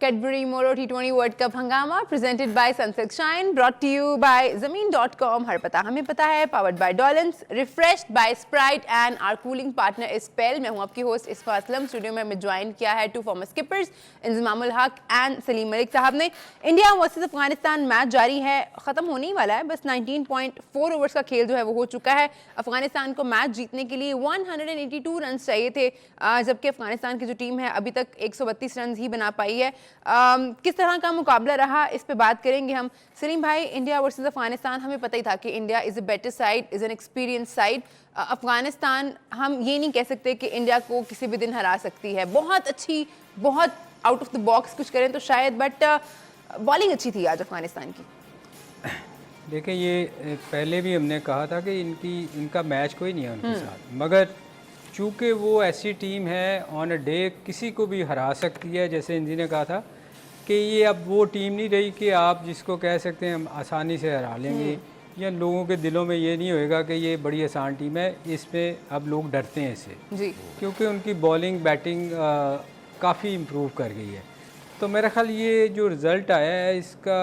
Cadbury Moro T20 World Cup हंगामा presented by Sunsilk Shine, brought to you by Zameen.com. हर पता हमें पता है, powered by Dolans, refreshed by Sprite and our cooling partner is Spell. मैं हूँ आपकी host इस्फा Aslam. Studio में हमें ज्वाइन किया है टू फॉर्मर स्किपर्स इंजमामुल हक एंड सलीम मलिक साहब ने. इंडिया वर्सेस अफगानिस्तान मैच जारी है, ख़त्म होने ही वाला है. बस 19.4 ओवर्स का खेल जो है वो हो चुका है. अफगानिस्तान को मैच जीतने के लिए 182 रन चाहिए थे, जबकि अफगानिस्तान की जो टीम है अभी तक 132 रन ही बना पाई है. किस तरह का मुकाबला रहा, इस पे बात करेंगे हम. सलीम भाई, इंडिया वर्सेस अफगानिस्तान, हमें पता ही था कि India is a better side, is an experience side. Afghanistan, हम ये नहीं कह सकते कि इंडिया को किसी भी दिन हरा सकती है. बहुत अच्छी, बहुत आउट ऑफ द बॉक्स कुछ करें तो शायद, बट बॉलिंग अच्छी थी आज अफगानिस्तान की. देखिए, ये पहले भी हमने कहा था कि इनका मैच कोई नहीं है उनके साथ, मगर चूँकि वो ऐसी टीम है ऑन अ डे किसी को भी हरा सकती है. जैसे इंजी ने कहा था कि ये अब वो टीम नहीं रही कि आप जिसको कह सकते हैं हम आसानी से हरा लेंगे, या लोगों के दिलों में ये नहीं होएगा कि ये बड़ी आसान टीम है, इसमें अब लोग डरते हैं इससे जी, क्योंकि उनकी बॉलिंग बैटिंग काफ़ी इम्प्रूव कर गई है. तो मेरा ख्याल ये जो रिज़ल्ट आया है इसका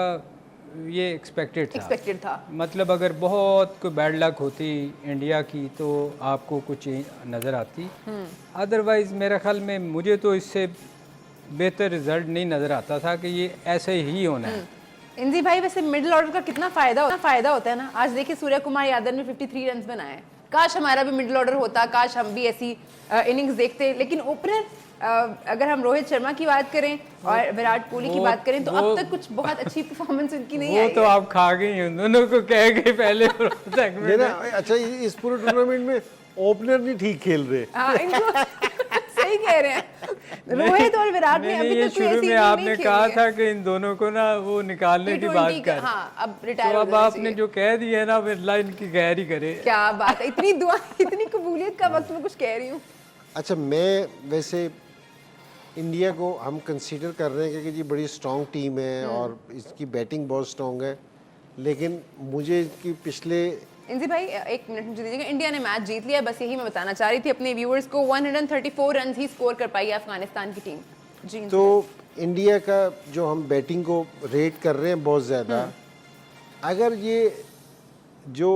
ये एक्सपेक्टेड था. मतलब अगर बहुत कोई बैड लक होती इंडिया की तो आपको कुछ नज़र आती. अदरवाइज़ मेरे ख्याल में मुझे तो इससे बेहतर रिजल्ट नहीं नज़र आता था कि ये ऐसे ही होना है. इंजी भाई, वैसे मिडिल ऑर्डर का कितना फ़ायदा होता है ना. आज देखिए सूर्य कुमार यादव ने 53 रन बनाए. काश हमारा भी मिडिल ऑर्डर होता, काश हम भी ऐसी इनिंग्स देखते. लेकिन ओपनर अगर हम रोहित शर्मा की बात करें और विराट कोहली की बात करें तो अब तक कुछ बहुत अच्छी परफॉर्मेंस उनकी नहीं आई. वो तो आप खा गई उन दोनों को कह गए पहले सेगमेंट में. अच्छा, इस पूरे टूर्नामेंट में ओपनर नहीं ठीक खेल रहे. सही कह रहे हैं. रोहित और विराट ने अभी तक शुरू में आपने कहा था कि इन दोनों को ना वो निकालने की बात कर. हाँ, अब रिटायर तो अब आपने जो कह दिया है ना, बिरला इनकी गैर ही करे. क्या बात है, इतनी दुआ, इतनी कबूलियत का वक्त में कुछ कह रही हूँ. अच्छा, मैं वैसे इंडिया को हम कंसीडर कर रहे हैं कि जी बड़ी स्ट्रॉन्ग टीम है और इसकी बैटिंग बहुत स्ट्रॉन्ग है, लेकिन मुझे इसकी पिछले इंजी भाई एक मिनट मुझे दीजिएगा. इंडिया ने मैच जीत लिया, बस यही मैं बताना चाह रही थी अपने व्यूअर्स को. 134 रन ही स्कोर कर पाई है अफगानिस्तान की टीम जी. तो इंडिया का जो हम बैटिंग को रेट कर रहे हैं बहुत ज़्यादा, अगर ये जो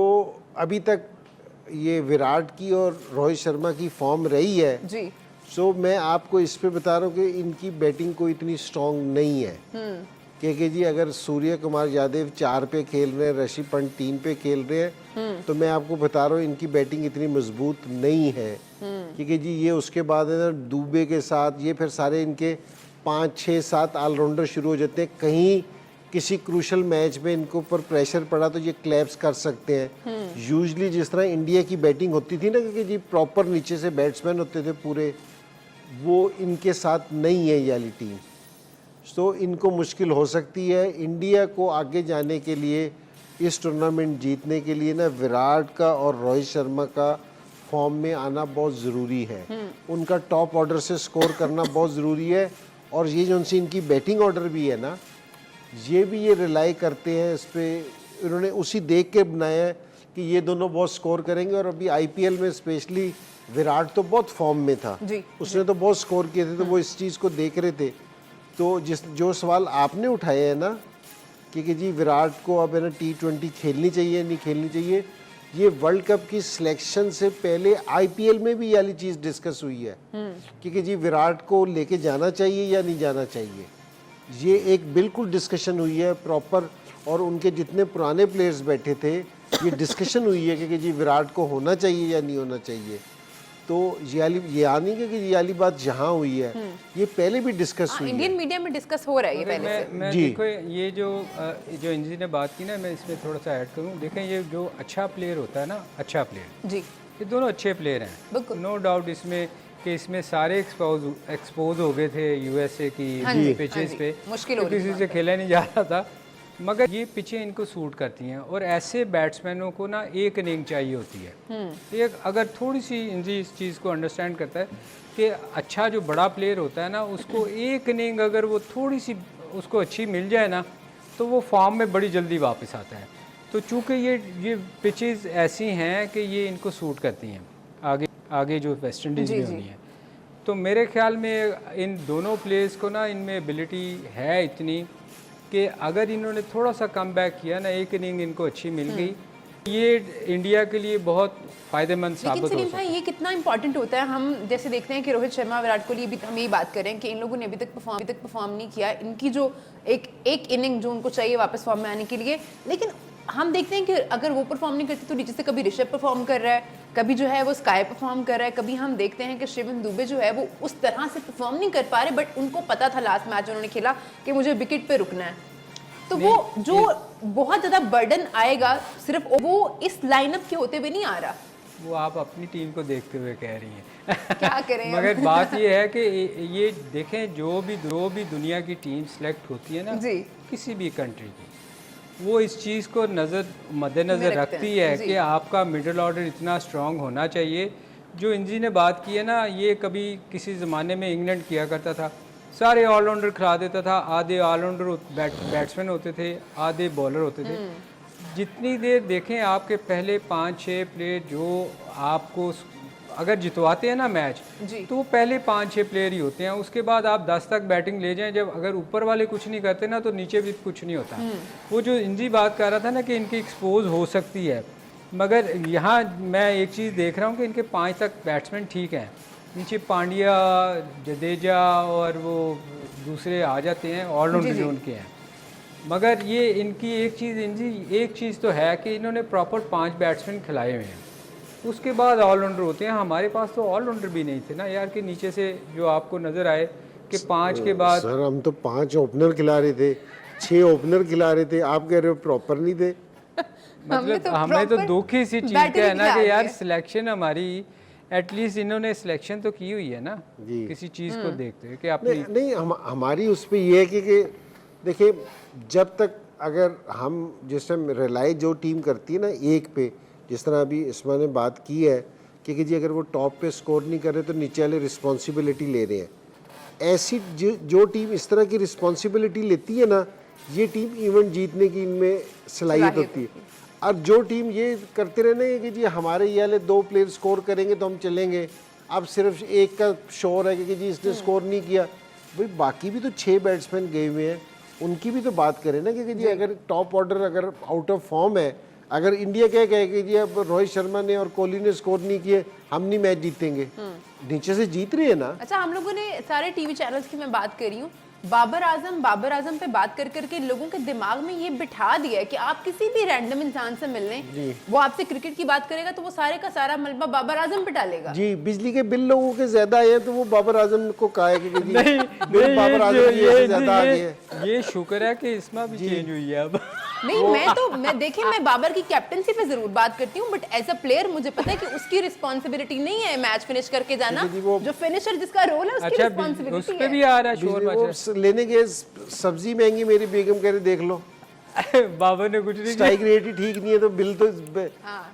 अभी तक ये विराट की और रोहित शर्मा की फॉर्म रही है जी, सो मैं आपको इस पे बता रहा हूँ कि इनकी बैटिंग कोई इतनी स्ट्रॉन्ग नहीं है. क्योंकि जी अगर सूर्य कुमार यादव 4 पे खेल रहे हैं, ऋषभ पंत 3 पे खेल रहे हैं, तो मैं आपको बता रहा हूँ इनकी बैटिंग इतनी मजबूत नहीं है. क्योंकि जी ये उसके बाद है ना दुबे के साथ ये फिर सारे इनके 5, 6, 7 ऑलराउंडर शुरू हो जाते हैं. कहीं किसी क्रूशल मैच में इनको ऊपर प्रेशर पड़ा तो ये क्लैप्स कर सकते हैं. यूजली जिस तरह इंडिया की बैटिंग होती थी ना, क्योंकि जी प्रॉपर नीचे से बैट्समैन होते थे पूरे, वो इनके साथ नहीं है ये वाली टीम. तो इनको मुश्किल हो सकती है. इंडिया को आगे जाने के लिए, इस टूर्नामेंट जीतने के लिए ना विराट का और रोहित शर्मा का फॉर्म में आना बहुत ज़रूरी है. उनका टॉप ऑर्डर से स्कोर करना बहुत ज़रूरी है. और ये जो उनसे इनकी बैटिंग ऑर्डर भी है ना, ये भी ये रिलाई करते हैं इस पर, इन्होंने उसी देख के बनाया है कि ये दोनों बहुत स्कोर करेंगे. और अभी आईपीएल में स्पेशली विराट तो बहुत फॉर्म में था, उसने तो बहुत स्कोर किए थे, तो वो इस चीज़ को देख रहे थे. तो जो सवाल आपने उठाया है ना कि जी विराट को अब है ना T20 खेलनी चाहिए नहीं खेलनी चाहिए, ये वर्ल्ड कप की सिलेक्शन से पहले आईपीएल में भी ये वाली चीज़ डिस्कस हुई है कि जी विराट को लेके जाना चाहिए या नहीं जाना चाहिए. ये एक बिल्कुल डिस्कशन हुई है प्रॉपर, और उनके जितने पुराने प्लेयर्स बैठे थे ये डिस्कशन हुई है कि जी विराट को होना चाहिए या नहीं होना चाहिए. तो ये आनी कि ये वाली बात जहाँ हुई है ये पहले भी डिस्कस हुई है. इंडियन मीडिया में डिस्कस हो रहा है ये पहले से. मैं देखो ये जो इंजी ने बात की ना, मैं इसमें थोड़ा सा ऐड करूँ. देखें, ये जो अच्छा प्लेयर होता है ना, अच्छा प्लेयर जी, ये दोनों अच्छे प्लेयर हैं, नो डाउट इसमें कि इसमें सारे एक्सपोज हो गए थे यूएसए की पिचेस पे, मुश्किल किसी से खेला नहीं जा रहा था, मगर ये पिचें इनको सूट करती हैं. और ऐसे बैट्समैनों को ना एक इनिंग चाहिए होती है. एक अगर थोड़ी सी इंजी इस चीज़ को अंडरस्टैंड करता है कि अच्छा जो बड़ा प्लेयर होता है ना, उसको एक इनिंग अगर वो थोड़ी सी उसको अच्छी मिल जाए ना, तो वो फॉर्म में बड़ी जल्दी वापस आता है. तो चूँकि ये पिचेस ऐसी हैं कि ये इनको सूट करती हैं आगे जो वेस्ट इंडीज़ में होनी है. तो मेरे ख्याल में इन दोनों प्लेयर्स को ना इनमें एबिलिटी है इतनी कि अगर इन्होंने थोड़ा सा कम बैक किया ना, एक इनिंग इनको अच्छी मिल गई, ये इंडिया के लिए बहुत फ़ायदेमंद लेकिन साबित हो सलीम सकता भाई है। ये कितना इंपॉर्टेंट होता है। हम जैसे देखते हैं कि रोहित शर्मा, विराट कोहली, भी हम यही बात कर रहे हैं कि इन लोगों ने अभी तक परफॉर्म नहीं किया। इनकी जो एक इनिंग जो उनको चाहिए वापस फॉर्म में आने के लिए, लेकिन हम देखते हैं कि अगर वो परफॉर्म नहीं करते तो नीचे से कभी ऋषभ परफॉर्म कर रहा है, कभी जो है वो स्काई परफॉर्म कर रहा है, कभी हम देखते हैं कि शिवम दुबे जो है वो उस तरह से परफॉर्म नहीं कर पा रहे, बट उनको पता था लास्ट मैच उन्होंने खेला कि मुझे विकेट पे रुकना है। तो वो जो बहुत ज़्यादा बर्डन आएगा सिर्फ वो इस लाइनअप के होते हुए नहीं आ रहा। वो आप अपनी टीम को देखते हुए कह रही हैं। क्या करें मगर बात ये है कि ये देखें, जो भी दुनिया की टीम सेलेक्ट होती है ना जी। किसी भी कंट्री की, वो इस चीज़ को मद्देनज़र रखती है कि आपका मिडिल ऑर्डर इतना स्ट्रांग होना चाहिए। जो इंजी ने बात की है ना, ये कभी किसी ज़माने में इंग्लैंड किया करता था, सारे ऑलराउंडर खिला देता था, आधे ऑलराउंडर बैट्समैन होते थे, आधे बॉलर होते थे। जितनी देर देखें आपके पहले 5-6 प्लेयर जो आपको अगर जितवाते हैं ना मैच, तो वो पहले 5-6 प्लेयर ही होते हैं। उसके बाद आप 10 तक बैटिंग ले जाएं, जब अगर ऊपर वाले कुछ नहीं करते ना तो नीचे भी कुछ नहीं होता। वो जो इंजी बात कर रहा था ना कि इनकी एक्सपोज हो सकती है, मगर यहाँ मैं एक चीज़ देख रहा हूँ कि इनके 5 तक बैट्समैन ठीक हैं, नीचे पांड्या, जडेजा और वो दूसरे आ जाते हैं ऑलराउंडर जो उनके हैं। मगर ये इनकी एक चीज़ तो है कि इन्होंने प्रॉपर 5 बैट्समैन खिलाए हुए हैं, उसके बाद ऑलराउंडर होते हैं। हमारे पास तो ऑलराउंडर भी नहीं थे ना यार, कि नीचे से जो आपको नज़र आए कि 5 के बाद। सर हम तो 5 ओपनर खिला रहे थे, 6 ओपनर खिला रहे थे, आप कह रहे हो प्रॉपर नहीं थे। मतलब हमें तो दुख ही सी चीज़ का है ना कि यार सिलेक्शन हमारी एटलीस्ट इन्होंने सिलेक्शन तो की हुई है ना किसी चीज़ को देखते हुए कि अपनी नहीं हमारी उस पर ये है कि देखिए, जब तक अगर हम जिस टाइम रिलाई जो टीम करती है ना एक पे, जिस तरह अभी इसमा ने बात की है कि जी अगर वो टॉप पे स्कोर नहीं कर रहे तो नीचे वाले रिस्पॉन्सिबिलिटी ले रहे हैं, ऐसी जो टीम इस तरह की रिस्पॉन्सिबिलिटी लेती है ना, ये टीम इवेंट जीतने की इनमें सलाहियत होती है। और जो टीम ये करते रहने कि जी हमारे ये वाले 2 प्लेयर स्कोर करेंगे तो हम चलेंगे, अब सिर्फ एक का शोर है कि जी इसने स्कोर नहीं किया, भाई बाकी भी तो 6 बैट्समैन गए हुए हैं, उनकी भी तो बात करें ना कि जी अगर टॉप ऑर्डर अगर आउट ऑफ फॉर्म है, अगर इंडिया क्या कहे कि जी अब रोहित शर्मा ने और कोहली ने स्कोर नहीं किए, हम नहीं मैच जीतेंगे, नीचे से जीत रही है ना। अच्छा, हम लोगों ने सारे टीवी चैनल्स की मैं बात कर रही हूँ, बाबर आजम पे बात कर करके लोगों के दिमाग में ये बिठा दिया है कि आप किसी भी रैंडम इंसान से मिलने, वो आपसे क्रिकेट की बात करेगा तो वो सारे का सारा मलबा बाबर आजम पे डालेगा। जी, बिजली के बिल लोगों के ज्यादा आए हैं तो वो बाबर आजम को कहा है कि जी बिल बाबर आजम ये ज्यादा आ गए। ये शुक्र है कि इसमें भी चेंज हुई है अब। नहीं, मैं देखिए, मैं बाबर की कैप्टनसी पे जरूर बात करती हूँ, बट एज अ प्लेयर मुझे पता है कि उसकी रिस्पॉन्सिबिलिटी नहीं है मैच फिनिश करके जाना, जो फिनिशर जिसका रोल है उसकी रिस्पॉन्सिबिलिटी उस पे भी आ रहा है शोर वो लेने के सब्जी महंगी, मेरी बेगम कह रही देख लो बाबर ने कुछ नहीं स्ट्राइक रेट ही ठीक नहीं है तो बिल तो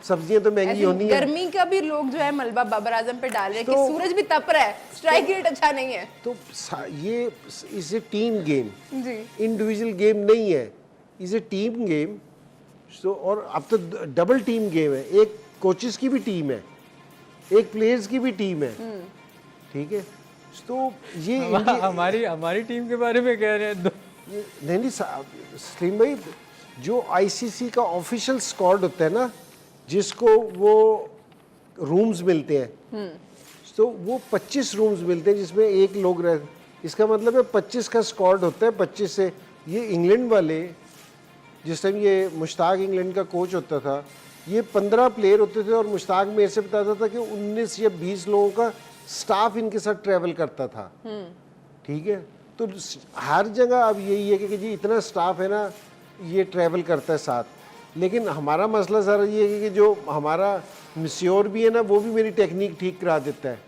सब्जियां तो महंगी होनी है। गर्मी का भी लोग जो है मलबा बाबर आजम पे डाल रहे हैं कि सूरज भी तप रहा है, स्ट्राइक रेट अच्छा नहीं है। तो ये इसे टीम गेम, जी, इंडिविजुअल गेम नहीं है, इसे टीम गेम। तो और अब तो डबल टीम गेम है, एक कोचेस की भी टीम है, एक प्लेयर्स की भी टीम है, ठीक है। तो ये हमारी टीम के बारे में कह रहे हैं। नहीं सलीम भाई, जो आईसीसी का ऑफिशियल स्क्वाड होता है ना, जिसको वो रूम्स मिलते हैं, तो वो 25 रूम्स मिलते हैं जिसमें एक लोग रह, इसका मतलब है 25 का स्क्वाड होता है। 25 से ये इंग्लैंड वाले, जिस टाइम ये मुश्ताक इंग्लैंड का कोच होता था, ये 15 प्लेयर होते थे और मुश्ताक मेरे से बताता था कि 19 या 20 लोगों का स्टाफ इनके साथ ट्रैवल करता था, ठीक है। तो हर जगह अब यही है कि जी इतना स्टाफ है ना, ये ट्रैवल करता है साथ। लेकिन हमारा मसला सर ये है कि जो हमारा मिस्योर भी है ना, वो भी मेरी टेक्निक ठीक करा देता है,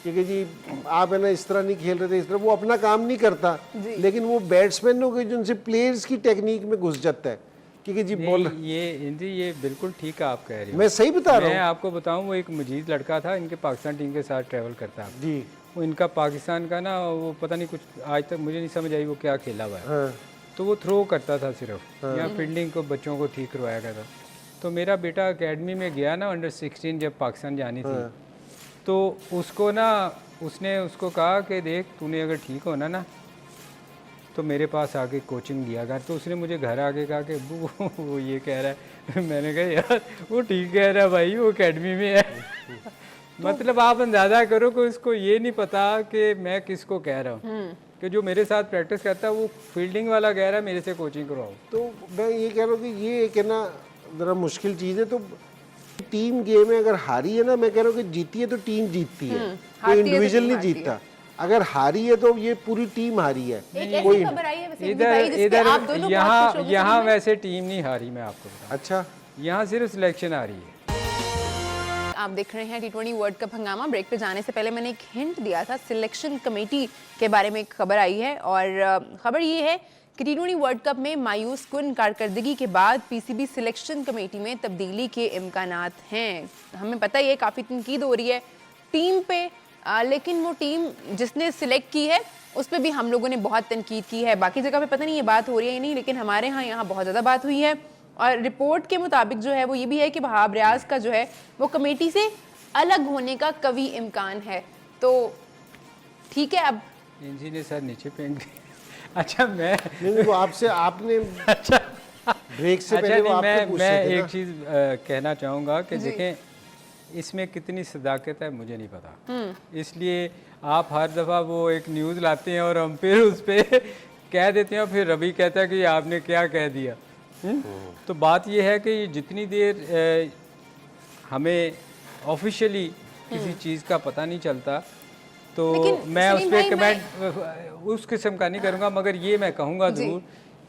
क्योंकि जी आप है ना इस तरह नहीं खेल रहे थे, इस तरह, वो अपना काम नहीं करता, लेकिन वो बैट्समैनों के जिनसे प्लेयर्स की टेक्निक में घुस जाता है, क्योंकि जी बोल ये बिल्कुल ठीक है आप कह रहे हैं। मैं सही बता रहा हूँ। मैं आपको बताऊं, वो एक मजीद लड़का था, इनके पाकिस्तान टीम के साथ ट्रैवल करता है जी, वो इनका पाकिस्तान का ना, वो पता नहीं कुछ आज तक मुझे नहीं समझ आई वो क्या खेला हुआ है। हाँ, तो वो थ्रो करता था सिर्फ, या फील्डिंग को बच्चों को ठीक करवाया गया था। तो मेरा बेटा एकेडमी में गया ना अंडर 16 जब पाकिस्तान जानी थी, तो उसको ना उसने उसको कहा कि देख तूने अगर ठीक होना ना तो मेरे पास आके कोचिंग दिया कर। तो उसने मुझे घर आके कहा कि अब्बू वो ये कह रहा है। मैंने कहा यार वो ठीक कह रहा है भाई, वो एकेडमी में है। मतलब आप अंदाज़ा करो कि उसको ये नहीं पता कि मैं किसको कह रहा हूँ, कि जो मेरे साथ प्रैक्टिस करता है वो फील्डिंग वाला कह रहा है मेरे से कोचिंग करवाओ। तो मैं ये कह रहा हूँ कि ये एक है ना ज़रा मुश्किल चीज़ है। तो टीम गेम में अगर हारी है ना, मैं कह रहा हूँ कि जीती है तो टीम जीतती है, कोई इंडिविजुअल नहीं जीतता। अगर हारी है तो ये पूरी टीम हारी है। एक ऐसी खबर आई है वसीम भाई जिसपे इधर आप दोनों बहुत खुश हो गए। यहाँ वैसे टीम नहीं हारी, मैं आपको बताऊं। अच्छा, यहाँ सिर्फ सिलेक्शन आ रही है। आप देख रहे हैं T20 वर्ल्ड कप हंगामा। ब्रेक पे जाने से पहले मैंने एक हिंट दिया था, सिलेक्शन कमेटी के बारे में एक खबर आई है और खबर ये है कि T20 वर्ल्ड कप में मायूस कुन कारकर्दगी के बाद पीसीबी सिलेक्शन कमेटी में तब्दीली के इम्कानात हैं। हमें पता ही है काफ़ी तनकीद हो रही है टीम पे, लेकिन वो टीम जिसने सिलेक्ट की है उस पर भी हम लोगों ने बहुत तनकीद की है। बाकी जगह पे पता नहीं ये बात हो रही है या नहीं, लेकिन हमारे यहाँ बहुत ज़्यादा बात हुई है। और रिपोर्ट के मुताबिक जो है वो ये भी है कि वहाब रियाज का जो है वो कमेटी से अलग होने का कभी इम्कान है। तो ठीक है, अब इंजी ने सर नीचे फेंक दिया। अच्छा मैं नहीं वो आपसे आपने अच्छा ब्रेक से अच्छा पहले वो नहीं, आपसे पूछ मैं रहे थे एक ना। चीज़ कहना चाहूँगा कि देखें इसमें कितनी सदाकत है मुझे नहीं पता, इसलिए आप हर दफ़ा वो एक न्यूज़ लाते हैं और हम फिर उस पर कह देते हैं, फिर रवि कहता है कि आपने क्या कह दिया। तो बात ये है कि जितनी देर हमें ऑफिशियली किसी चीज़ का पता नहीं चलता तो मैं उस पर कमेंट उस किस्म का नहीं करूँगा, मगर ये मैं कहूँगा ज़रूर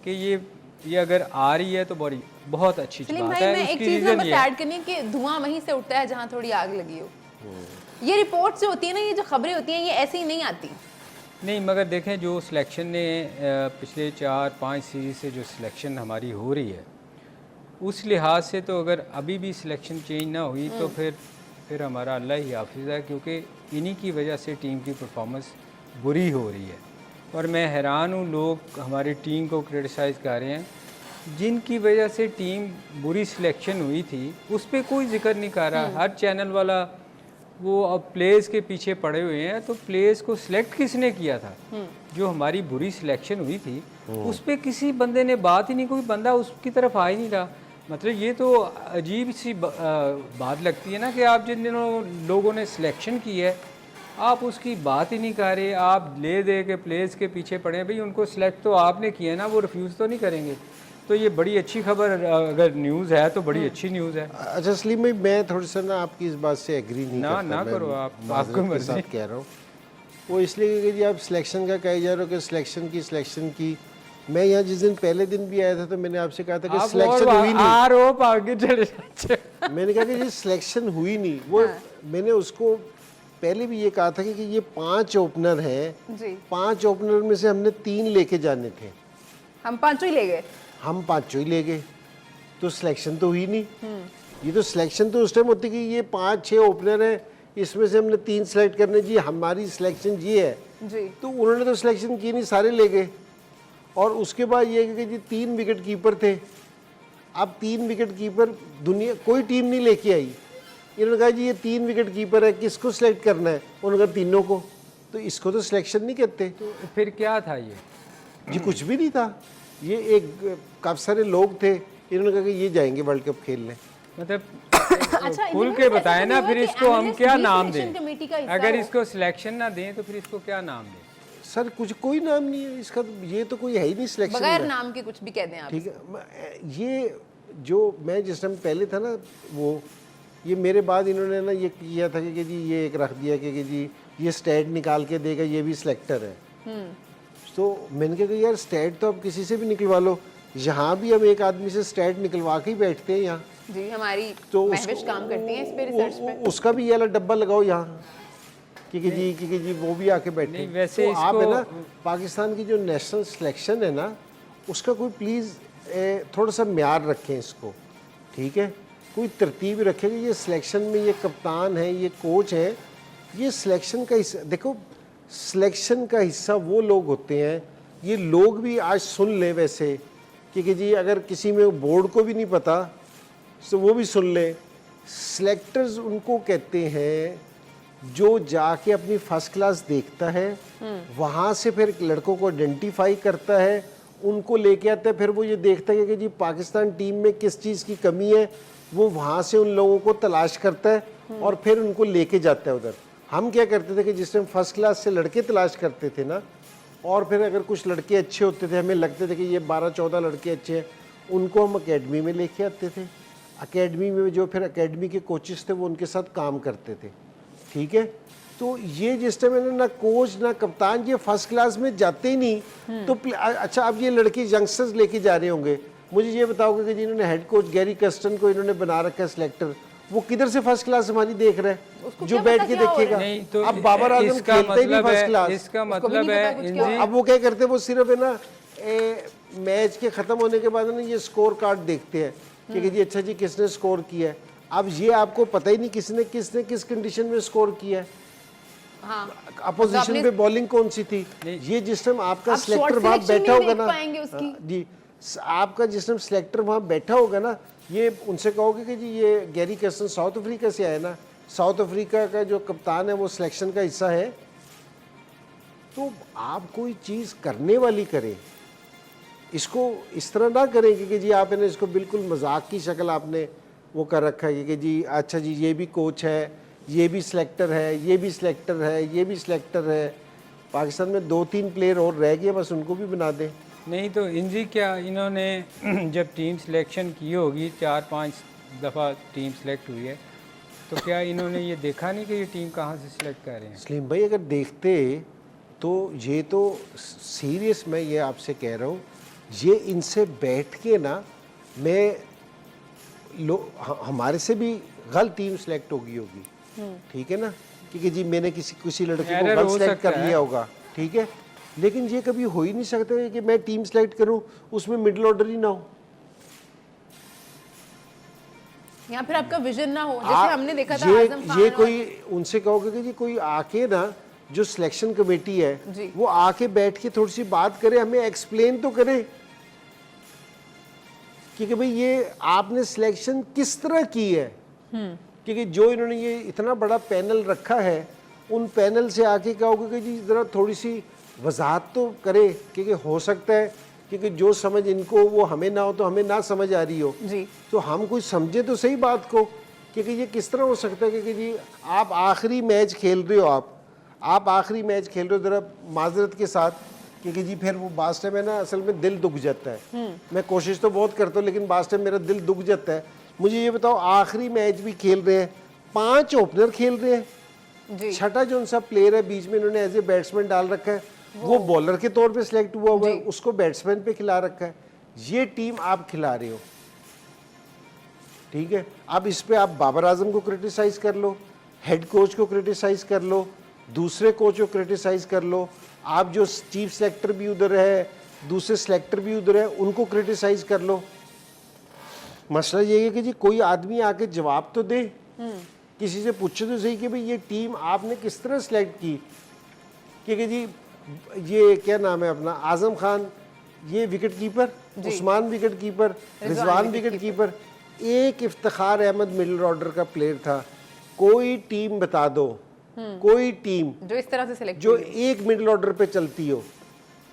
कि ये अगर आ रही है तो बहुत अच्छी सलीम बात भाई, है। मैं एक उसकी चीज़ ना रीज़न बस ये है ऐड करनी है कि धुआं वहीं से उठता है जहाँ थोड़ी आग लगी हो। ये रिपोर्ट्स जो होती है ना, ये जो खबरें होती हैं, ये ऐसे ही नहीं आती। नहीं, मगर देखें जो सिलेक्शन ने पिछले 4-5 सीरीज से जो सिलेक्शन हमारी हो रही है उस लिहाज से तो अगर अभी भी सिलेक्शन चेंज ना हुई तो फिर हमारा अल्लाह ही हाफिज़ है, क्योंकि इन्हीं की वजह से टीम की परफॉर्मेंस बुरी हो रही है। और मैं हैरान हूँ लोग हमारी टीम को क्रिटिसाइज़ कर रहे हैं, जिनकी वजह से टीम बुरी सिलेक्शन हुई थी उस पर कोई जिक्र नहीं कर रहा। हर चैनल वाला वो अब प्लेयर्स के पीछे पड़े हुए हैं। तो प्लेयर्स को सिलेक्ट किसने किया था? जो हमारी बुरी सिलेक्शन हुई थी उस पर किसी बंदे ने बात ही नहीं, कोई बंदा उसकी तरफ आ ही नहीं रहा। मतलब ये तो अजीब सी बात लगती है ना कि आप जिन दिनों लोगों ने सिलेक्शन की है आप उसकी बात ही नहीं कर रहे, आप ले दे के प्लेयर्स के पीछे पड़े हैं। भाई उनको सिलेक्ट तो आपने किया है ना, वो रिफ्यूज़ तो नहीं करेंगे। तो ये बड़ी अच्छी खबर, अगर न्यूज़ है तो बड़ी अच्छी न्यूज़ है। अच्छा सलीम भाई, मैं थोड़ा सा ना आपकी इस बात से एग्री नहीं करता। ना मैं करो आप, माज़रत आपको के मर्ज़ी। साथ कह रहा हूँ वो इसलिए कि जी आप सिलेक्शन का कहे जा रहे हो कि सिलेक्शन की मैं यहाँ जिस दिन पहले दिन भी आया था तो मैंने आपसे कहा था कि सिलेक्शन हुई नहीं। आगे चले जाते। मैंने कहा कि जी सिलेक्शन हुई नहीं। वो मैंने उसको पहले भी ये कहा था कि ये 5 ओपनर हैं, जी 5 ओपनर में से हमने 3 लेके जाने थे, हम पांचों ही ले गए। हम 5 ही ले गए, तो सिलेक्शन तो हुई नहीं। ये तो सिलेक्शन तो उस टाइम होती कि ये 5-6 ओपनर हैं, इसमें से हमने 3 सेलेक्ट करने, जी हमारी सिलेक्शन ये है। जी तो उन्होंने तो सिलेक्शन की नहीं, सारे ले गए। और उसके बाद ये कि जी 3 विकेट कीपर थे। अब 3 विकेट कीपर दुनिया कोई टीम नहीं लेके आई। इन्होंने कहा जी ये 3 विकेट कीपर है, किसको सिलेक्ट करना है? उन्होंने कहा तीनों को। तो इसको तो सिलेक्शन नहीं कहते। तो फिर क्या था ये? जी कुछ भी नहीं था। ये एक काफ़ी सारे लोग थे, इन्होंने कहा कि ये जाएंगे वर्ल्ड कप खेलने। मतलब अच्छा, खुल इन्होंने के ऐसा बताएं ना, हुआ फिर कि इसको हम MLS क्या भी नाम सिलेक्शन कमेटी का दें? हिस्सा अगर हो। इसको सिलेक्शन ना दें तो फिर इसको क्या नाम दें? सर कुछ कोई नाम नहीं है इसका, ये तो कोई है ही नहीं सिलेक्शन बगैर में। नाम के कुछ भी कह दें आप। ठीक है, ये जो मैं जिस टाइम पहले था ना वो ये मेरे बाद इन्होंने ना ये किया था कि जी ये एक रख दिया कि जी ये स्टैट निकाल के देगा, ये भी सिलेक्टर है। तो मैंने कहा कि यार स्टैट तो आप किसी से भी निकलवा लो, यहाँ भी हम एक आदमी से स्टैट निकलवा के ही बैठते हैं यहाँ। जी हमारी तो महविश काम करती है इस पे, रिसर्च पे। उसका भी ये वाला डब्बा लगाओ यहाँ क्योंकि जी वो भी आके बैठे। नहीं, वैसे तो आप है इसको- ना पाकिस्तान की जो नेशनल सिलेक्शन है ना उसका कोई प्लीज़ थोड़ा सा म्यार रखें इसको, ठीक है? कोई तरतीब रखें कि ये सिलेक्शन में ये कप्तान है, ये कोच है, ये सिलेक्शन का हिस्सा। देखो सिलेक्शन का हिस्सा वो लोग होते हैं, ये लोग भी आज सुन ले वैसे कि जी अगर किसी में बोर्ड को भी नहीं पता तो वो भी सुन ले। सिलेक्टर्स उनको कहते हैं जो जाके अपनी फर्स्ट क्लास देखता है, वहाँ से फिर लड़कों को आइडेंटिफाई करता है, उनको लेके आता है, फिर वो ये देखता है कि जी पाकिस्तान टीम में किस चीज़ की कमी है, वो वहाँ से उन लोगों को तलाश करता है और फिर उनको लेके जाता है उधर। हम क्या करते थे कि जिस टाइम फर्स्ट क्लास से लड़के तलाश करते थे ना, और फिर अगर कुछ लड़के अच्छे होते थे, हमें लगते थे कि ये 12-14 लड़के अच्छे हैं, उनको हम एकेडमी में लेके आते थे। एकेडमी में जो फिर एकेडमी के कोचेस थे वो उनके साथ काम करते थे, ठीक है। तो ये जिस टाइम है ना कोच ना कप्तान ये फर्स्ट क्लास में जाते ही नहीं, तो अच्छा अब ये लड़के यंगस्टर्स लेके जा रहे होंगे, मुझे ये बताओगे कि जिन्होंने हेड कोच गैरी कर्स्टन को इन्होंने बना रखा है सिलेक्टर, वो किधर से फर्स्ट क्लास हमारी देख रहे हैं, जो बैठ के देखेगा। नहीं तो अब बाबर आजम खेलते ही नहीं फर्स्ट क्लास, इसका मतलब है अब वो क्या करते हैं, वो सिर्फ है ना मैच के खत्म होने के बाद ना ये स्कोर कार्ड देखते हैं कि जी अच्छा जी किसने स्कोर किया है। अब ये आपको पता ही नहीं किसने किसने किस कंडीशन में स्कोर किया है, अपोजिशन पे बॉलिंग कौन सी थी। ये जिस टाइम आपका सिलेक्टर वहां बैठा होगा ना जी, आपका जिस टाइम सिलेक्टर वहां बैठा होगा ना, ये उनसे कहोगे कि जी ये गैरी कर्स्टन साउथ अफ्रीका से आया ना, साउथ अफ्रीका का जो कप्तान है वो सिलेक्शन का हिस्सा है। तो आप कोई चीज़ करने वाली करें, इसको इस तरह ना करें कि जी आप इन्हें इसको बिल्कुल मजाक की शक्ल आपने वो कर रखा है कि जी अच्छा जी ये भी कोच है, ये भी सिलेक्टर है, ये भी सिलेक्टर है, ये भी सिलेक्टर है। पाकिस्तान में 2-3 प्लेयर और रह गए, बस उनको भी बना दें। नहीं तो इनजी क्या इन्होंने जब टीम सिलेक्शन की होगी, 4-5 दफ़ा टीम सेलेक्ट हुई है, तो क्या इन्होंने ये देखा नहीं कि ये टीम कहाँ से सिलेक्ट कर रहे हैं? सलीम भाई अगर देखते तो ये तो सीरियस मैं ये आपसे कह रहा हूँ, ये इनसे बैठ के ना मैं हमारे से भी गलत टीम सेलेक्ट होगी, ठीक है ना, क्योंकि जी मैंने किसी लड़के को गलत सेलेक्ट कर लिया होगा, ठीक है, लेकिन ये कभी हो ही नहीं सकता कि मैं टीम सेलेक्ट करूं उसमें मिडिल ऑर्डर ही ना हो, या फिर आपका विजन ना हो, जैसे हमने देखा था ये आजम खान ये कोई उनसे कहोगे कि जी कोई आके ना जो सिलेक्शन कमेटी है वो आके बैठ के थोड़ी सी बात करे, हमें एक्सप्लेन तो करे कि भाई ये आपने सिलेक्शन किस तरह की है, क्योंकि जो इन्होंने ये इतना बड़ा पैनल रखा है, उन पैनल से आके कहोगे कि जी ज़रा थोड़ी सी वजाहत तो करे, क्योंकि हो सकता है क्योंकि जो समझ इनको वो हमें ना हो, तो हमें ना समझ आ रही हो जी, तो हम कुछ समझे तो सही बात को, क्योंकि ये किस तरह हो सकता है क्योंकि जी आप आखिरी मैच खेल रहे हो, आप आखिरी मैच खेल रहे हो, ज़रा माजरत के साथ, क्योंकि जी फिर वो बास टाइम है ना असल में दिल दुख जाता है। मैं कोशिश तो बहुत करता हूँ लेकिन बास टाइम मेरा दिल दुख जाता है। मुझे ये बताओ आखिरी मैच भी खेल रहे हैं, 5 ओपनर खेल रहे हैं, छठा जो उनसा प्लेयर है बीच में इन्होंने एज ए बैट्समैन डाल रखा है, वो बॉलर के तौर पे सिलेक्ट हुआ है, उसको बैट्समैन पे खिला रखा है। ये टीम आप खिला रहे हो, ठीक है। अब इस पे आप बाबर आजम को क्रिटिसाइज कर लो, हेड कोच को क्रिटिसाइज कर लो, दूसरे कोच को क्रिटिसाइज कर लो, आप जो चीफ सेलेक्टर भी उधर है, दूसरे सेलेक्टर भी उधर है, उनको क्रिटिसाइज कर लो। मसला ये है कि जी कोई आदमी आके जवाब तो दे, किसी से पूछे तो सही कि भाई ये टीम आपने किस तरह सेलेक्ट की, क्योंकि जी ये क्या नाम है अपना आजम खान, ये wicket keeper, Usman wicket keeper, Rizwan wicket keeper, एक इफ्तिखार अहमद मिडिल ऑर्डर का प्लेयर था। कोई टीम बता दो, कोई टीम जो इस तरह से सिलेक्ट जो एक मिडिल ऑर्डर पे चलती हो।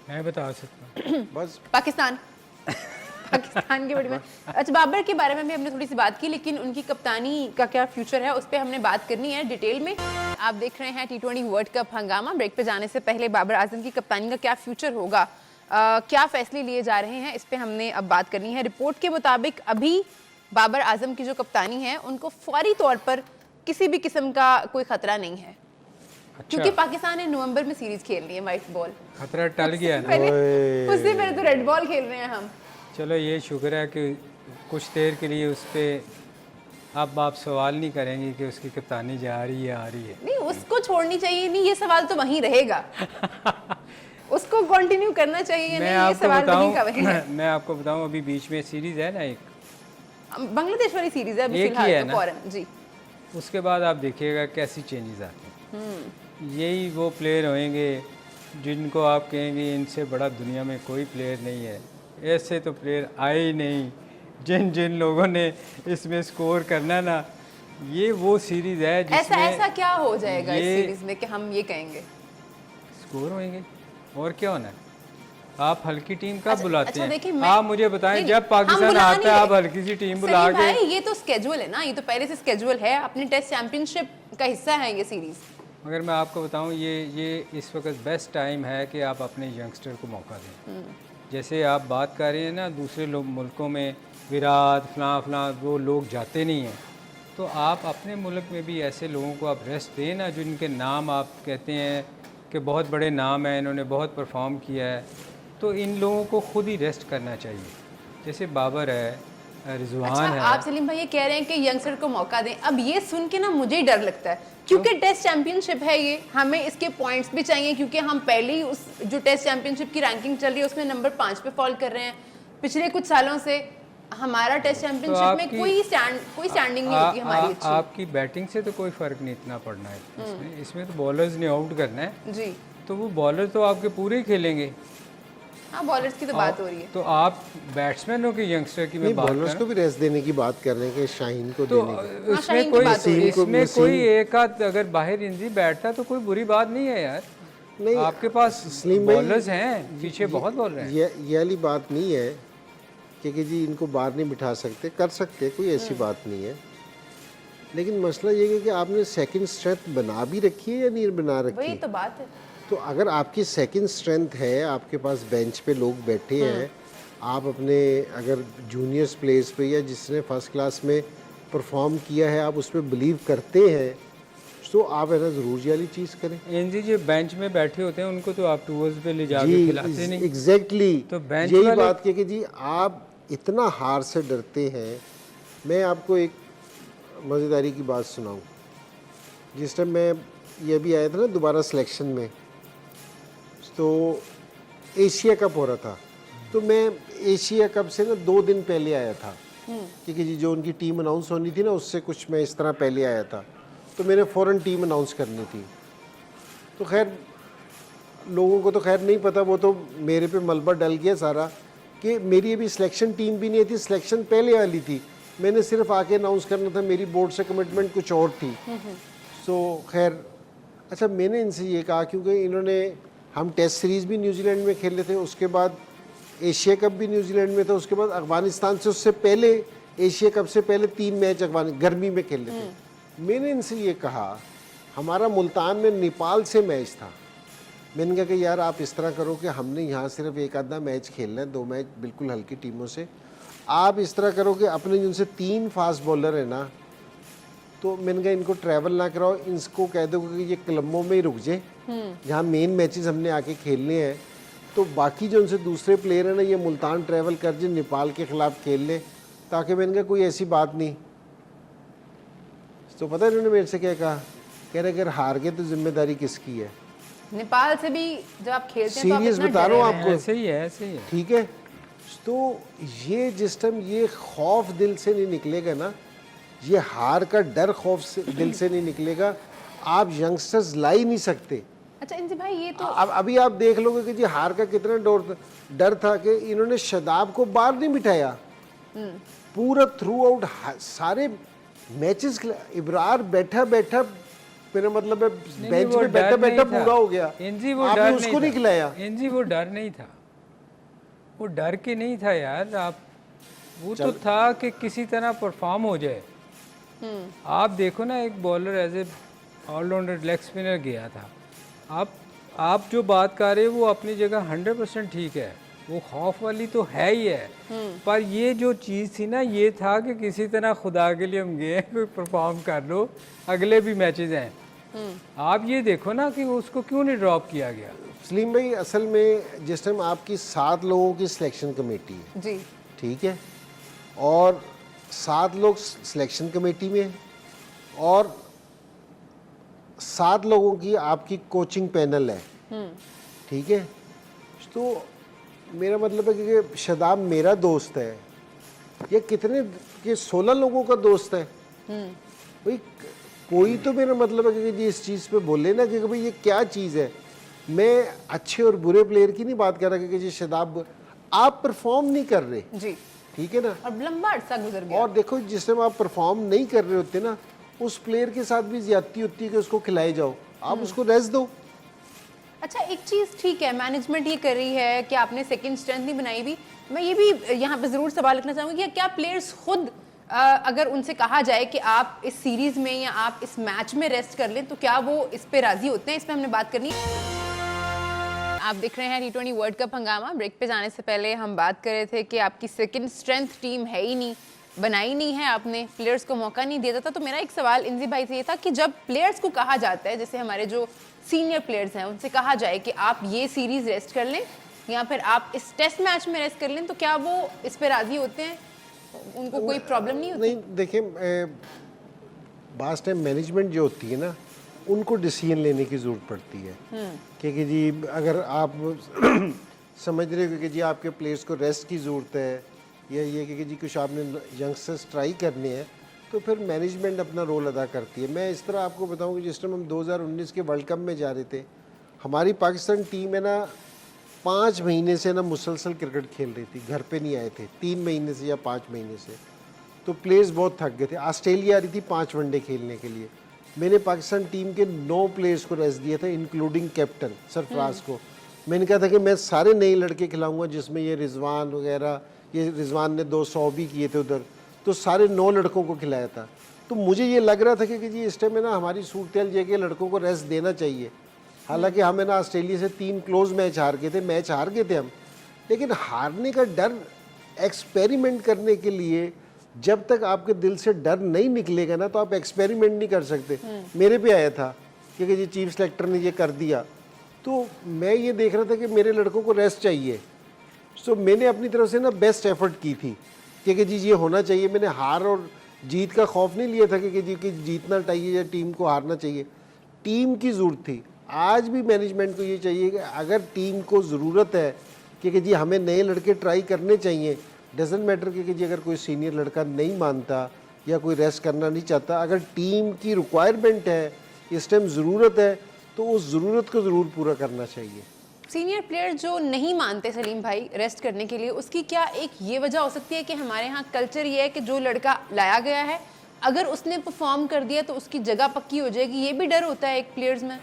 मैं बता सकता हूँ बस पाकिस्तान पाकिस्तान के बड़ी में। अच्छा, बाबर के बारे में भी हमने थोड़ी सी बात की, लेकिन उनकी कप्तानी का क्या फ्यूचर है उस पर हमने बात करनी है डिटेल में। आप देख रहे हैं T20 वर्ल्ड कप हंगामा। ब्रेक पे जाने से पहले बाबर आजम की कप्तानी का क्या फ्यूचर होगा, क्या फैसले लिए जा रहे हैं, इस पर हमने अब बात करनी है। रिपोर्ट के मुताबिक अभी बाबर आजम की जो कप्तानी है उनको फौरी तौर पर किसी भी किस्म का कोई खतरा नहीं है, क्योंकि पाकिस्तान ने नवंबर में सीरीज खेलनी है व्हाइट बॉल। खतरा टल गया ना, उससे पहले तो रेड बॉल खेल रहे हैं हम। चलो ये शुक्र है कि कुछ देर के लिए उस पर अब आप सवाल नहीं करेंगे कि उसकी कप्तानी जा रही है आ रही है। नहीं, उसको छोड़नी चाहिए नहीं, ये सवाल तो वहीं रहेगा उसको कंटिन्यू करना चाहिए नहीं, ये सवाल वहीं का वहीं है। मैं आपको बताऊं अभी बीच में सीरीज है ना, एक बांग्लादेश वाली सीरीज है अभी फिलहाल तो फॉरेन जी। उसके बाद आप देखिएगा कैसी चेंजेस आते हैं। यही वो प्लेयर होंगे जिनको आप कहेंगे इनसे बड़ा दुनिया में कोई प्लेयर नहीं है। ऐसे तो प्लेयर आए ही नहीं। जिन जिन लोगों ने इसमें स्कोर करना ना, ये वो सीरीज है ऐसा जिसमें ऐसा क्या हो जाएगा इस ये- सीरीज में कि हम ये कहेंगे? स्कोर होंगे और क्या होना है। आप हल्की टीम कब अच्छा- बुलाते अच्छा, हैं? देखिए, मैं- आप मुझे बताएं, नहीं, जब हम पाकिस्तान बुला आता नहीं है आप रहे। हल्की सी टीम बुला सलीम के। भाई, ये तो स्केड्यूल है ना, ये तो पहले से स्केड्यूल है, अपनी टेस्ट चैंपियनशिप का हिस्सा है ये सीरीज। मगर मैं आपको बताऊं, ये इस वक्त बेस्ट टाइम है कि आप अपने यंगस्टर को मौका दें। जैसे आप बात कर रहे हैं ना, दूसरे मुल्कों में विराट फलां वो लोग जाते नहीं हैं, तो आप अपने मुल्क में भी ऐसे लोगों को आप रेस्ट दें ना, जिनके नाम आप कहते हैं कि बहुत बड़े नाम हैं, इन्होंने बहुत परफॉर्म किया है, तो इन लोगों को खुद ही रेस्ट करना चाहिए। जैसे बाबर है, रिजवान अच्छा, है। आप सलीम भाई ये कह रहे हैं कि यंगस्टर को मौका दें। अब ये सुन के ना मुझे ही डर लगता है, क्योंकि टेस्ट चैंपियनशिप है ये, हमें इसके पॉइंट्स भी चाहिए, क्योंकि हम पहले ही उस जो टेस्ट चैंपियनशिप की रैंकिंग चल रही है उसमें नंबर 5 पे फॉल कर रहे हैं। पिछले कुछ सालों से हमारा टेस्ट चैंपियनशिप में आपकी- कोई स्टैंडिंग नहीं होती हमारी अच्छी। आपकी बैटिंग से तो कोई फ़र्क नहीं इतना पड़ना है इसमें तो बॉलर्स ने आउट करना है, जी तो वो बॉलर तो आपके पूरे ही खेलेंगे। हाँ, बॉलर्स की तो बात हो रही है। तो आप बैट्समैनों के यंगस्टर की नहीं, मैं बात बॉलर्स कर को भी रेस्ट देने की बात कर रहे हैं कि शाहीन को तो देने की। हाँ, शाहीन इसमें की कोई बात हो रही है। इसमें वसीम- कोई एक आध अगर बाहर इंजरी बैठता तो कोई बुरी बात नहीं है यार। नहीं, आपके पास सलीम भाई, बॉलर्स हैं, पीछे बहुत बॉलर हैं। ये वाली बात नहीं है कि जी इनको बाहर नहीं बिठा सकते, कर सकते, कोई ऐसी बात नहीं है। लेकिन मसला ये है कि आपने सेकंड स्ट्रेंथ बना भी रखी है या नहीं बना रखी वही है? तो बात है। तो अगर आपकी सेकंड स्ट्रेंथ है, आपके पास बेंच पे लोग बैठे हैं, आप अपने अगर जूनियर्स प्लेयर्स पे या जिसने फर्स्ट क्लास में परफॉर्म किया है आप उस पर बिलीव करते हैं, तो आप है ना ज़रूर ये वाली चीज़ करें। एनजी जो बेंच में बैठे होते हैं उनको तो आप टूर्स पे ले जाके जी खिलाते नहीं। एग्जैक्टली, तो बेंच यही वाले- बात कि जी आप इतना हार से डरते हैं। मैं आपको एक मज़ेदारी की बात सुनाऊं। जिस टाइम मैं ये भी आया था ना दोबारा सिलेक्शन में, तो एशिया कप हो रहा था, तो मैं एशिया कप से ना 2 दिन पहले आया था, क्योंकि जी जो उनकी टीम अनाउंस होनी थी ना उससे कुछ मैं इस तरह पहले आया था, तो मैंने फ़ौरन टीम अनाउंस करनी थी। तो खैर लोगों को तो खैर नहीं पता, वो तो मेरे पे मलबा डल गया सारा कि मेरी अभी सिलेक्शन टीम भी नहीं थी, सिलेक्शन पहले वाली थी, मैंने सिर्फ आके अनाउंस करना था, मेरी बोर्ड से कमिटमेंट कुछ और थी। सो खैर अच्छा, मैंने इनसे ये कहा क्योंकि इन्होंने, हम टेस्ट सीरीज़ भी न्यूजीलैंड में खेले थे, उसके बाद एशिया कप भी न्यूजीलैंड में था, उसके बाद अफगानिस्तान से उससे पहले एशिया कप से पहले 3 मैच गर्मी में खेले थे। मैंने इनसे ये कहा, हमारा मुल्तान में नेपाल से मैच था, मैंने कहा कि यार आप इस तरह करो कि हमने यहाँ सिर्फ एक आधा मैच खेलना है, 2 मैच बिल्कुल हल्की टीमों से, आप इस तरह करो कि अपने जिनसे 3 फास्ट बॉलर है ना, तो मैंने कहा इनको ट्रैवल ना कराओ, इनको कह दो कि ये क्लबों में ही रुक जाए जहाँ मेन मैचेस हमने आके खेलने हैं, तो बाकी जो उनसे दूसरे प्लेयर हैं ना ये मुल्तान ट्रैवल कर जाए, नेपाल के ख़िलाफ़ खेल लें, ताकि मैंने कहा कोई ऐसी बात नहीं। तो पता है इन्होंने मेरे से क्या कहा, कह रहे अगर हार गए तो जिम्मेदारी किसकी है। नेपाल से भी जब आप खेलते हैं तो आप सीरियस इतना बता रहा हूँ डरे हुए आपको, ऐसे ही है, ऐसे ही है। ठीक है। तो ये जिस टाइम ये खौफ दिल से नहीं निकलेगा ना, ये हार का डर खौफ से दिल से नहीं निकलेगा, आप यंगस्टर्स ला ही नहीं सकते। हैं। अच्छा इंजी भाई, ये तो अब अभी आप देख लोगे कि जी हार का कितना डर था कि इन्होंने शदाब को बाहर नहीं बिठाया, पूरा थ्रू आउट सारे मैचेस इब्रार बैठा बैठा, मेरा मतलब है बेंच पे बैठा बैठा पूरा हो गया, एनजी वो आपने डर उसको नहीं नहीं था। खिलाया। एनजी वो डर नहीं था, वो डर के नहीं था यार, आप वो तो था कि किसी तरह परफॉर्म हो जाए। आप देखो ना, एक bowler as a allrounder leg spinner गया था, आप जो बात कर रहे हो वो अपनी जगह 100% ठीक है, वो खौफ वाली तो है ही है, पर ये जो चीज़ थी ना, ये था कि किसी तरह खुदा के लिए हम गए, कोई परफॉर्म कर लो, अगले भी मैचेस हैं। आप ये देखो ना कि उसको क्यों नहीं ड्रॉप किया गया। सलीम भाई, असल में जिस टाइम आपकी 7 लोगों की सिलेक्शन कमेटी है, जी ठीक है, और 7 लोग सिलेक्शन कमेटी में हैं, और 7 लोगों की आपकी कोचिंग पैनल है, ठीक है। तो मेरा मतलब है कि शदाब मेरा दोस्त है, ये कितने ये 16 लोगों का दोस्त है भाई, कोई तो मेरा मतलब है कि जी इस चीज़ पे बोले ना कि भाई ये क्या चीज़ है। मैं अच्छे और बुरे प्लेयर की नहीं बात कर रहा कि जी शदाब आप परफॉर्म नहीं कर रहे, जी, ठीक है ना, और लंबा अरसा गुजर गया। और देखो जिस टाइम आप परफॉर्म नहीं कर रहे होते ना, उस प्लेयर के साथ भी ज्यादती होती है कि उसको खिलाए जाओ, आप उसको रेस्ट दो। अच्छा, एक चीज़ ठीक है, मैनेजमेंट ये कर रही है कि आपने सेकंड स्ट्रेंथ नहीं बनाई भी। मैं ये भी यहाँ पे ज़रूर सवाल रखना चाहूँगी कि क्या प्लेयर्स खुद अगर उनसे कहा जाए कि आप इस सीरीज़ में या आप इस मैच में रेस्ट कर लें, तो क्या वो इस पे राज़ी होते हैं? इस पे हमने बात करनी है। आप देख रहे हैं T20 वर्ल्ड कप हंगामा। ब्रेक पे जाने से पहले हम बात कर रहे थे कि आपकी सेकंड स्ट्रेंथ टीम है ही नहीं, बनाई नहीं है आपने, प्लेयर्स को मौका नहीं दिया था। तो मेरा एक सवाल इंजी भाई से ये था कि जब प्लेयर्स को कहा जाता है, जैसे हमारे जो सीनियर प्लेयर्स हैं, उनसे कहा जाए कि आप ये सीरीज रेस्ट कर लें या फिर आप इस टेस्ट मैच में रेस्ट कर लें, तो क्या वो इस पे राजी होते हैं? उनको कोई प्रॉब्लम नहीं होती? नहीं, देखिए बास टाइम मैनेजमेंट जो होती है ना, उनको डिसीजन लेने की ज़रूरत पड़ती है कि जी अगर आप समझ रहे हो कि जी आपके प्लेयर्स को रेस्ट की ज़रूरत है, या ये कि जी कुछ आपने यंगस्टर्स ट्राई करने हैं, तो फिर मैनेजमेंट अपना रोल अदा करती है। मैं इस तरह आपको बताऊं कि जिस टाइम हम 2019 के वर्ल्ड कप में जा रहे थे, हमारी पाकिस्तान टीम है ना 5 महीने से ना मुसलसल क्रिकेट खेल रही थी, घर पे नहीं आए थे 3 महीने से या 5 महीने से। तो प्लेयर्स बहुत थक गए थे। ऑस्ट्रेलिया आ रही थी 5 वनडे खेलने के लिए, मैंने पाकिस्तान टीम के 9 प्लेयर्स को रेस्ट दिया था, इंक्लूडिंग कैप्टन सरफराज को। मैंने कहा था कि मैं सारे नए लड़के खिलाऊंगा, जिसमें ये रिजवान वगैरह, ये रिजवान ने 200 भी किए थे उधर, तो सारे 9 लड़कों को खिलाया था। तो मुझे ये लग रहा था कि जी इस टाइम में ना हमारी सूरत ये कि लड़कों को रेस्ट देना चाहिए। हालांकि हमें ना ऑस्ट्रेलिया से 3 क्लोज मैच हार गए थे, मैच हार गए थे हम, लेकिन हारने का डर, एक्सपेरिमेंट करने के लिए जब तक आपके दिल से डर नहीं निकलेगा ना, तो आप एक्सपेरिमेंट नहीं कर सकते। मेरे पे आया था क्योंकि जी चीफ सेलेक्टर ने ये कर दिया, तो मैं ये देख रहा था कि मेरे लड़कों को रेस्ट चाहिए। सो मैंने अपनी तरफ से ना बेस्ट एफर्ट की थी कि जी ये होना चाहिए। मैंने हार और जीत का खौफ नहीं लिया था कि जी कि जीतना चाहिए या टीम को हारना चाहिए। टीम की ज़रूरत थी। आज भी मैनेजमेंट को ये चाहिए कि अगर टीम को ज़रूरत है कि जी हमें नए लड़के ट्राई करने चाहिए, डजेंट मैटर कि जी अगर कोई सीनियर लड़का नहीं मानता या कोई रेस्ट करना नहीं चाहता, अगर टीम की रिक्वायरमेंट है, इस टाइम ज़रूरत है, तो उस ज़रूरत को ज़रूर पूरा करना चाहिए। सीनियर प्लेयर जो नहीं मानते सलीम भाई रेस्ट करने के लिए, उसकी क्या एक ये वजह हो सकती है कि हमारे यहाँ कल्चर ये है कि जो लड़का लाया गया है, अगर उसने परफॉर्म कर दिया तो उसकी जगह पक्की हो जाएगी, ये भी डर होता है एक प्लेयर्स में?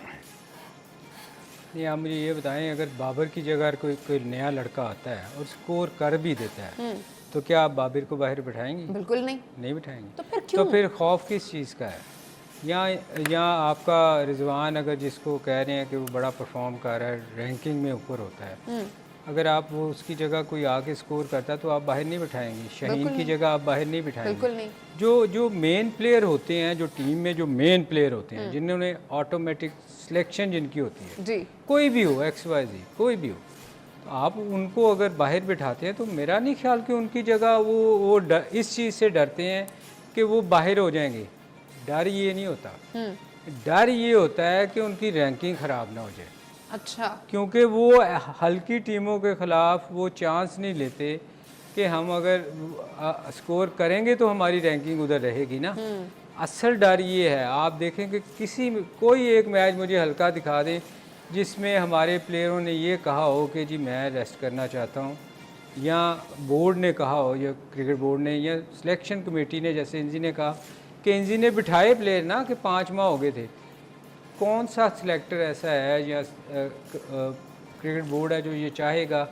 नहीं, आप मुझे ये बताएं, अगर बाबर की जगह कोई नया लड़का आता है और स्कोर कर भी देता है, तो क्या आप बाबर को बाहर बिठाएंगे? बिल्कुल नहीं। नहीं बिठाएंगे। तो फिर क्यों? तो फिर खौफ किस चीज़ का है? या आपका रिजवान अगर जिसको कह रहे हैं कि वो बड़ा परफॉर्म कर रहा है, रैंकिंग में ऊपर होता है, अगर आप वो उसकी जगह कोई आके स्कोर करता है तो आप बाहर नहीं बिठाएंगे। शाहीन की जगह आप बाहर नहीं बिठाएंगे। बिल्कुल नहीं। जो मेन प्लेयर होते हैं, जो टीम में जो मेन प्लेयर होते हैं, जिन्होंने ऑटोमेटिक सिलेक्शन जिनकी होती है जी, कोई भी हो, XYZ कोई भी हो, तो आप उनको अगर बाहर बिठाते हैं तो मेरा नहीं ख्याल कि उनकी जगह वो इस चीज़ से डरते हैं कि वो बाहर हो जाएंगे। डर ये नहीं होता, डर ये होता है कि उनकी रैंकिंग ख़राब ना हो जाए। अच्छा, क्योंकि वो हल्की टीमों के ख़िलाफ़ वो चांस नहीं लेते कि हम अगर स्कोर करेंगे तो हमारी रैंकिंग उधर रहेगी ना। असल डर ये है, आप देखें कि कोई एक मैच मुझे हल्का दिखा दें जिसमें हमारे प्लेयरों ने ये कहा हो कि जी मैं रेस्ट करना चाहता हूँ, या बोर्ड ने कहा हो, या क्रिकेट बोर्ड ने या सिलेक्शन कमेटी ने, जैसे इंजी ने कहा कि इंजी ने बिठाए प्लेयर ना कि 5 माह हो गए थे। कौन सा सिलेक्टर ऐसा है या क्रिकेट बोर्ड है जो ये चाहेगा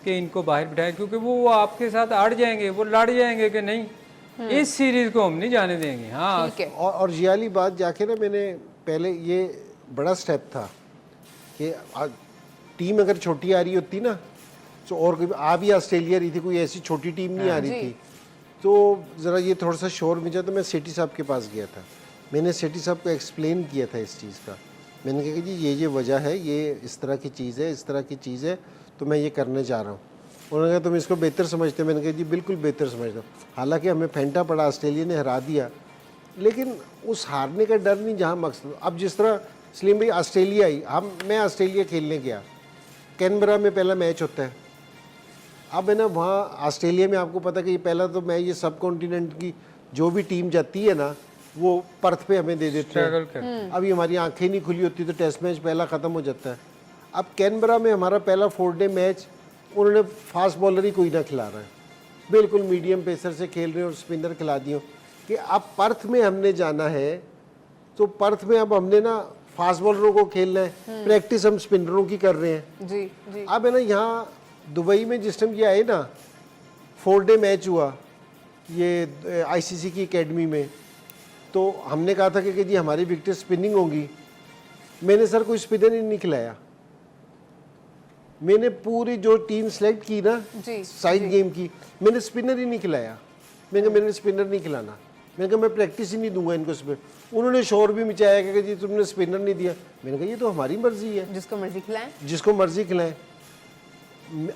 कि इनको बाहर बिठाएं? क्योंकि वो आपके साथ अड़ जाएंगे, वो लड़ जाएंगे कि नहीं इस सीरीज़ को हम नहीं जाने देंगे। हाँ, ठीक है। और जियाली बात जाके ना, मैंने पहले ये बड़ा स्टेप था कि टीम अगर छोटी आ रही होती ना, तो और कोई आ भी ऑस्ट्रेलिया रही थी, कोई ऐसी छोटी टीम नहीं आ रही थी, तो ज़रा ये थोड़ा सा शोर मिला, तो मैं सेठी साहब के पास गया था। मैंने सेठी साहब को एक्सप्लेन किया था इस चीज़ का। मैंने कहा कि जी ये वजह है, ये इस तरह की चीज़ है, इस तरह की चीज़ है, तो मैं ये करने जा रहा हूँ। उन्होंने कहा तुम इसको बेहतर समझते हो? मैंने कहा जी बिल्कुल बेहतर समझता हूँ। हालांकि हमें फेंटा पड़ा, ऑस्ट्रेलिया ने हरा दिया, लेकिन उस हारने का डर नहीं जहाँ मकसद। अब जिस तरह सलीम भाई ऑस्ट्रेलिया आई, मैं ऑस्ट्रेलिया खेलने गया, कैनबरा में पहला मैच होता है। अब है ना वहाँ ऑस्ट्रेलिया में आपको पता कि पहला तो मैं ये सब कॉन्टिनेंट की जो भी टीम जाती है ना, वो पर्थ पे हमें दे देते हैं। अभी हमारी आंखें नहीं खुली होती तो टेस्ट मैच पहला ख़त्म हो जाता है। अब कैनबरा में हमारा पहला 4 डे मैच, उन्होंने फास्ट बॉलर ही कोई ना खिला रहा है, बिल्कुल मीडियम पेसर से खेल रहे हैं और स्पिनर खिला दिए कि अब पर्थ में हमने जाना है तो पर्थ में अब हमने ना फास्ट बॉलरों को खेलना है, प्रैक्टिस हम स्पिनरों की कर रहे हैं। जी जी अब है ना यहाँ दुबई में जिस टाइम ये आए ना 4 डे मैच हुआ ये आईसीसी की एकेडमी में, तो हमने कहा था कि जी हमारी विकेट स्पिनिंग होंगी। मैंने सर कोई स्पिनर ही नहीं खिलाया। मैंने पूरी जो टीम सेलेक्ट की ना जी, साइड गेम की, मैंने स्पिनर ही नहीं खिलाया। मैंने कहा मैंने स्पिनर नहीं खिलाना, मैंने कहा मैं प्रैक्टिस ही नहीं दूंगा इनको स्पिन। उन्होंने शोर भी मचाया कि जी तुमने स्पिनर नहीं दिया। मैंने कहा ये तो हमारी मर्जी है, जिसको मर्जी खिलाएं। जिसको मर्जी खिलाएं।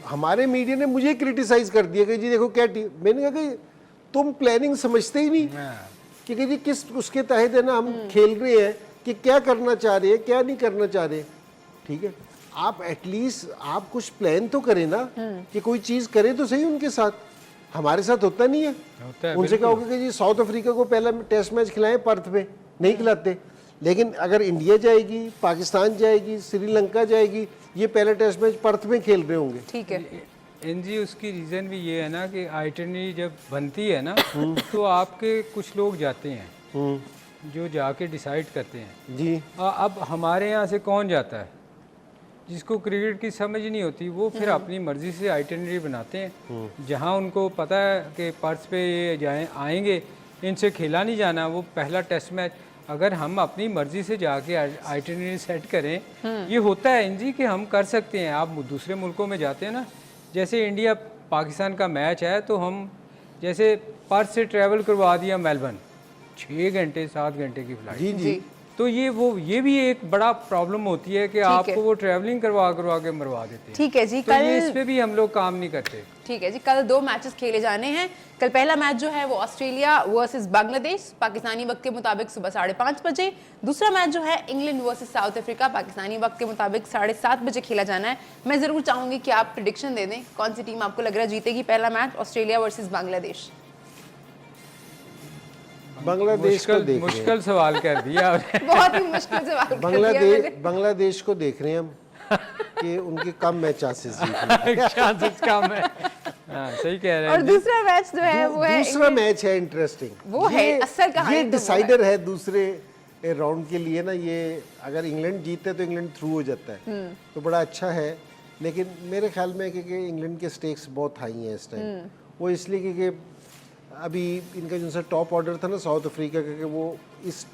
हमारे मीडिया ने मुझे क्रिटिसाइज कर दिया कि जी देखो क्या टीम। मैंने कहा कि तुम प्लानिंग समझते ही नहीं कि जी किस उसके तहत है ना हम खेल रहे हैं, कि क्या करना चाह रहे हैं क्या नहीं करना चाह रहे। ठीक है, आप एटलीस्ट आप कुछ प्लान तो करें ना, कि कोई चीज करे तो सही उनके साथ। हमारे साथ होता नहीं है। होता है, उनसे कहोगे कि जी साउथ अफ्रीका को पहला टेस्ट मैच खिलाएं पर्थ में, नहीं खिलाते। लेकिन अगर इंडिया जाएगी, पाकिस्तान जाएगी, श्रीलंका जाएगी, ये पहला टेस्ट मैच पर्थ में खेल रहे होंगे। ठीक है एनजी उसकी रीज़न भी ये है ना कि आइटनरी जब बनती है ना तो आपके कुछ लोग जाते हैं जो जाके डिसाइड करते हैं। जी अब हमारे यहाँ से कौन जाता है जिसको क्रिकेट की समझ नहीं होती, वो फिर अपनी मर्ज़ी से आइटनरी बनाते हैं। जहाँ उनको पता है कि पर्थ पे ये जाएँ आएंगे, इनसे खेला नहीं जाना वो पहला टेस्ट मैच। अगर हम अपनी मर्ज़ी से जाके आइटनरी सेट करें, ये होता है एनजी कि हम कर सकते हैं। आप दूसरे मुल्कों में जाते हैं ना, जैसे इंडिया पाकिस्तान का मैच है तो हम जैसे पर्थ से ट्रैवल करवा दिया मेलबर्न, 6 घंटे 7 घंटे की फ्लाइट। जी जी तो ये भी एक बड़ा प्रॉब्लम होती है कि आपको वो ट्रैवलिंग करवा के मरवा देते हैं। ठीक है जी। तो ये इस पे भी हम लोग काम नहीं करते। ठीक है जी, कल 2 मैचेस खेले जाने हैं। कल पहला मैच जो है वो ऑस्ट्रेलिया वर्सेस बांग्लादेश, पाकिस्तानी वक्त के मुताबिक सुबह 5:30 बजे। दूसरा मैच जो है England versus south Africa, Pakistani वक्त के मुताबिक 7:30 बजे खेला जाना है। मैं जरूर चाहूंगी कि आप प्रिडिक्शन दे दें, कौन सी टीम आपको लग रहा है जीतेगी पहला match, Australia versus Bangladesh? Bangladesh को देख रहे हैं। मुश्किल सवाल कर दिया आपने। बहुत ही मुश्किल सवाल कर दिया मैंने। बांग्लादेश को देख रहे हैं हम कि उनके कम मैच चांसेस जीतने। चांसेस कम है। हाँ, सही कह रहे और हैं। दूसरा मैच जो है वो है दूसरा मैच है इंटरेस्टिंग, वो है असल कहानी ये तो वो है। डिसाइडर है दूसरे राउंड के लिए ना। ये अगर इंग्लैंड जीतते तो इंग्लैंड थ्रू हो जाता है, तो बड़ा अच्छा है। लेकिन मेरे ख्याल में कि इंग्लैंड के स्टेक्स बहुत हाई हैं इस टाइम। वो इसलिए क्योंकि अभी इनका जो सा टॉप ऑर्डर था ना साउथ अफ्रीका का, कि वो इस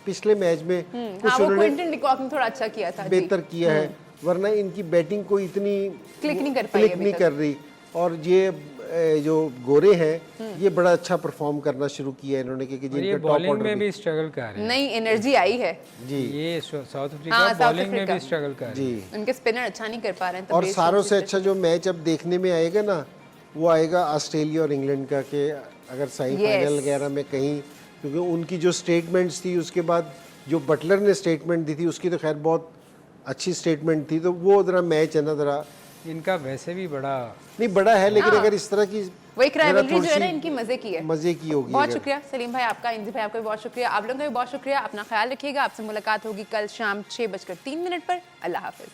पिछले मैच में कुछ हाँ, वो उन्होंने क्विंटन डिकॉक ने थोड़ा अच्छा किया था जी। बेहतर किया है, वरना इनकी बैटिंग को इतनी क्लिक नहीं कर पाई क्लिक अभी नहीं तक। कर रही। और ये जो गोरे हैं ये बड़ा अच्छा परफॉर्म करना शुरू किया है इन्होंने, क्योंकि और ये जिनका टॉप बॉलिंग ऑर्डर में भी स्ट्रगल कर रहे हैं। नई एनर्जी आई है जी ये साउथ अफ्रीका हाँ, साउथ बॉलिंग में अफ्रीका। भी स्ट्रगल कर रहे हैं। जी। उनके स्पिनर अच्छा नहीं कर पा रहे हैं। और तबीयत सारों की से वजह अच्छा जो मैच अब देखने में आएगा ना, वो आएगा ऑस्ट्रेलिया और इंग्लैंड का, कि अगर सेमीफाइनल Yes. वगैरह में कहीं, क्योंकि उनकी जो स्टेटमेंट्स थी उसके बाद जो बटलर ने स्टेटमेंट दी थी उसकी तो खैर बहुत अच्छी स्टेटमेंट थी। तो वो ज़रा मैच है ना ज़रा इनका वैसे भी बड़ा नहीं बड़ा है, लेकिन हाँ। अगर इस तरह की वो एक जरा राइवलरी जो है ना थोड़ी-सी इनकी मजे की है। मजे की होगी। बहुत अगर। शुक्रिया सलीम भाई आपका, इंजी भाई आपका भी बहुत शुक्रिया, आप लोगों का भी बहुत शुक्रिया। अपना ख्याल रखिएगा। आपसे मुलाकात होगी कल शाम 6:03 पर। अल्लाह हाफिज।